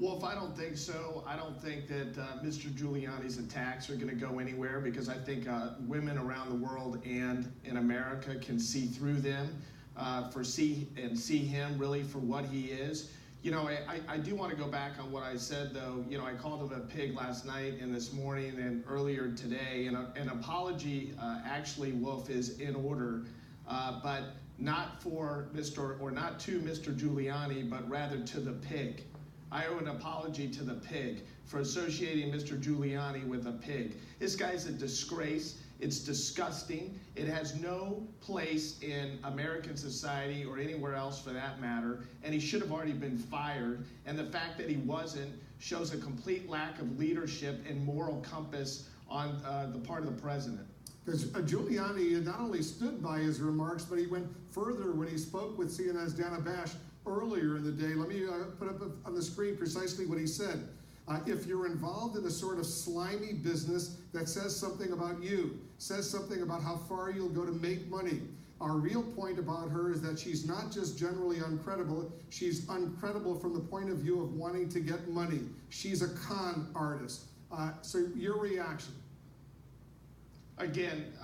Wolf, I don't think so. I don't think that Mr. Giuliani's attacks are going to go anywhere, because I think women around the world and in America can see through them, see him really for what he is. You know, I do want to go back on what I said, though. You know, I called him a pig last night and this morning and earlier today. And an apology, actually, Wolf, is in order, but not for not to Mr. Giuliani, but rather to the pig. I owe an apology to the pig for associating Mr. Giuliani with a pig. This guy's a disgrace. It's disgusting. It has no place in American society or anywhere else for that matter, and he should have already been fired. And the fact that he wasn't shows a complete lack of leadership and moral compass on the part of the president. Because Giuliani not only stood by his remarks, but he went further when he spoke with CNN's Dana Bash earlier in the day. Let me put up on the screen precisely what he said. If you're involved in a sort of slimy business that says something about you, says something about how far you'll go to make money, our real point about her is that she's not just generally uncredible, she's uncredible from the point of view of wanting to get money. She's a con artist. So your reaction? Again,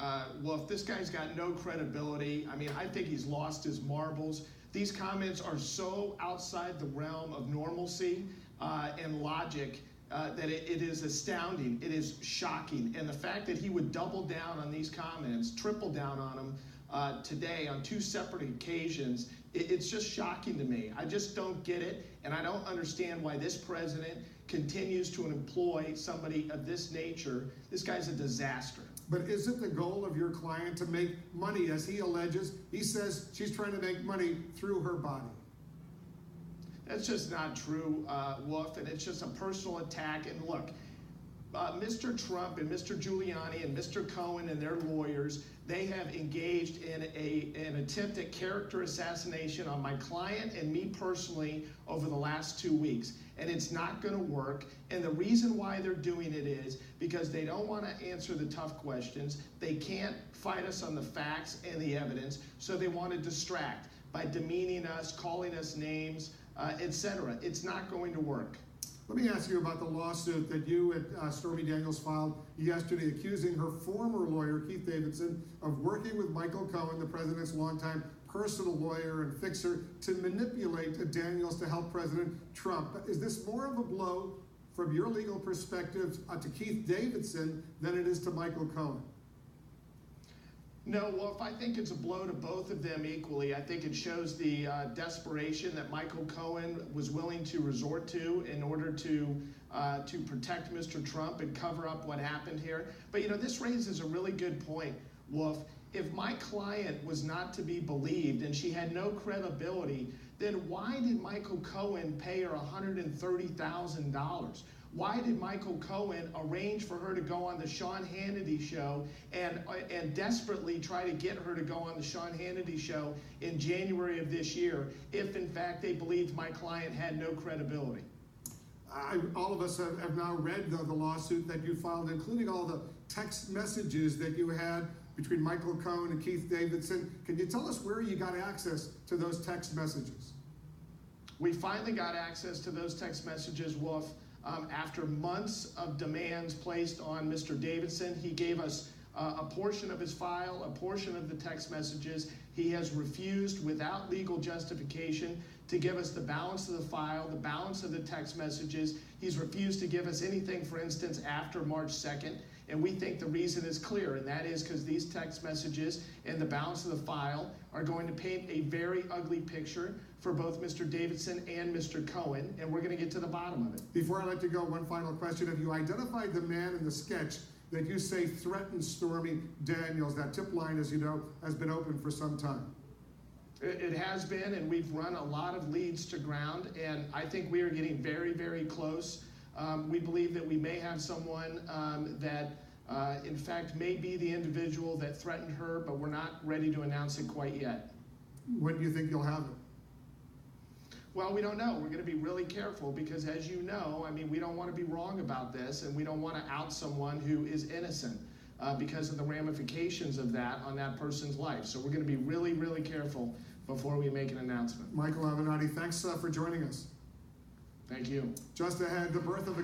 Wolf, this guy's got no credibility. I mean, I think he's lost his marbles. These comments are so outside the realm of normalcy and logic that it is astounding. It is shocking. And the fact that he would double down on these comments, triple down on them today on two separate occasions, it's just shocking to me. I just don't get it, and I don't understand why this president continues to employ somebody of this nature. This guy's a disaster. But is it the goal of your client to make money, as he alleges? He says she's trying to make money through her body. That's just not true, Wolf, and it's just a personal attack. And look, Mr. Trump and Mr. Giuliani and Mr. Cohen and their lawyers, they have engaged in an attempt at character assassination on my client and me personally over the last 2 weeks. And it's not going to work. And the reason why they're doing it is because they don't want to answer the tough questions. They can't fight us on the facts and the evidence, so they want to distract by demeaning us, calling us names, etc. It's not going to work. Let me ask you about the lawsuit that you at Stormy Daniels filed yesterday, accusing her former lawyer, Keith Davidson, of working with Michael Cohen, the president's longtime personal lawyer and fixer, to manipulate Daniels to help President Trump. Is this more of a blow from your legal perspective to Keith Davidson than it is to Michael Cohen? No, Wolf, I think it's a blow to both of them equally. I think it shows the desperation that Michael Cohen was willing to resort to in order to protect Mr. Trump and cover up what happened here. But, you know, this raises a really good point, Wolf. If my client was not to be believed and she had no credibility, then why did Michael Cohen pay her $130,000? Why did Michael Cohen arrange for her to go on the Sean Hannity show and desperately try to get her to go on the Sean Hannity show in January of this year if, in fact, they believed my client had no credibility? All of us have now read the lawsuit that you filed, including all the text messages that you had between Michael Cohen and Keith Davidson. Can you tell us where you got access to those text messages? We finally got access to those text messages, Wolf. After months of demands placed on Mr. Davidson, he gave us a portion of his file, a portion of the text messages. He has refused, without legal justification, to give us the balance of the file, the balance of the text messages. He's refused to give us anything, for instance, after March 2nd. And we think the reason is clear, and that is because these text messages and the balance of the file are going to paint a very ugly picture for both Mr. Davidson and Mr. Cohen, and we're going to get to the bottom of it. Before I let you go, one final question. Have you identified the man in the sketch that you say threatened Stormy Daniels? That tip line, as you know, has been open for some time. It has been, and we've run a lot of leads to ground, and I think we are getting very, very close. We believe that we may have someone that, in fact, may be the individual that threatened her, but we're not ready to announce it quite yet. When do you think you'll have it? Well, we don't know. We're going to be really careful because, as you know, I mean, we don't want to be wrong about this, and we don't want to out someone who is innocent because of the ramifications of that on that person's life. So we're going to be really, really careful before we make an announcement. Michael Avenatti, thanks for joining us. Thank you. Just ahead, the birth of a